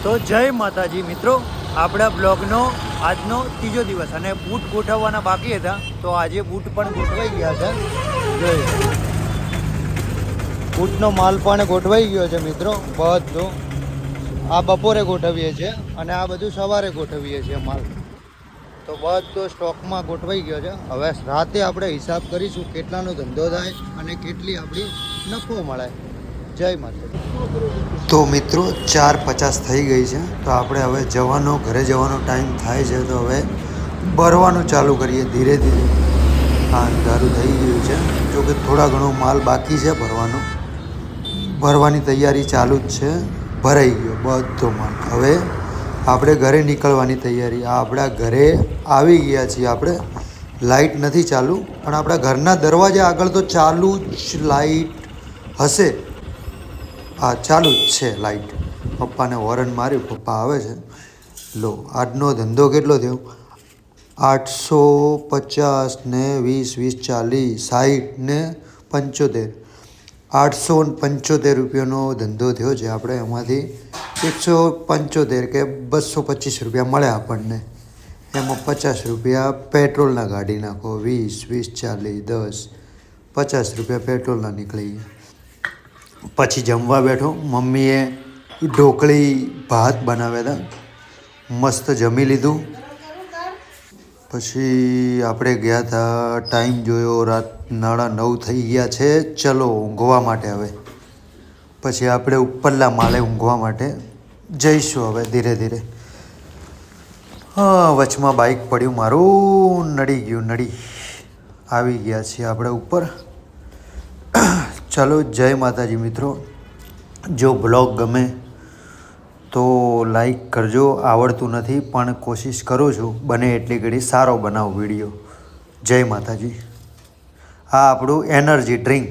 તો જય માતાજી મિત્રો, આપણા બ્લોગનો આજનો ત્રીજો દિવસ અને બૂટ ગોઠવવાના બાકી હતા, તો આજે બૂટ પણ ગોઠવાઈ ગયા છે. જોઈ બૂટનો માલ પણ ગોઠવાઈ ગયો છે મિત્રો. બધો આ બપોરે ગોઠવીએ છીએ અને આ બધું સવારે ગોઠવીએ છીએ માલ. તો બધો સ્ટોકમાં ગોઠવાઈ ગયો છે. હવે રાતે આપણે હિસાબ કરીશું કેટલાનો ધંધો થાય અને કેટલી આપણી નફો મળે. જય માતાજી. તો મિત્રો 4:50 થઈ ગઈ છે, તો આપણે હવે ઘરે જવાનો ટાઈમ થાય છે. તો હવે ભરવાનું ચાલુ કરીએ ધીરે ધીરે. હા, અંધારું થઈ ગયું છે, જો કે થોડા ઘણો માલ બાકી છે ભરવાની તૈયારી ચાલુ જ છે. ભરાઈ ગયો બધો માલ. હવે આપણે ઘરે નીકળવાની તૈયારી. આપણા ઘરે આવી ગયા છીએ આપણે. લાઇટ નથી ચાલુ, પણ આપણા ઘરના દરવાજા આગળ તો ચાલુ જ લાઇટ હશે. હા, ચાલુ જ છે લાઇટ. પપ્પાને હોર્ન માર્યું, પપ્પા આવે છે. લો, આજનો ધંધો કેટલો થયો? 850 ને 20 40 60 ને 75. 875 રૂપિયાનો ધંધો થયો છે આપણે. એમાંથી 175 કે 225 રૂપિયા મળ્યા આપણને. એમાં 50 રૂપિયા પેટ્રોલના કાઢી નાખો. 20 40 10 50 રૂપિયા પેટ્રોલના નીકળી ગયા. પછી જમવા બેઠો. મમ્મીએ ઢોકળી ભાત બનાવ્યા હતા, મસ્ત જમી લીધું. પછી આપણે ગયા હતા, ટાઈમ જોયો, રાત 9:30 થઈ ગયા છે. ચલો ઊંઘવા માટે. હવે પછી આપણે ઉપરલા માળે ઊંઘવા માટે જઈશું હવે ધીરે ધીરે. હા, વચમાં બાઇક પડ્યું મારું, નડી ગયું. આવી ગયા છીએ આપણે ઉપર. ચલો, જય માતાજી મિત્રો. જો બ્લોગ ગમે તો લાઈક કરજો. આવડતું નથી પણ કોશિશ કરું છું બને એટલી ઘડી સારો બનાવું વિડીયો. જય માતાજી. આ આપણું એનર્જી ડ્રિંક.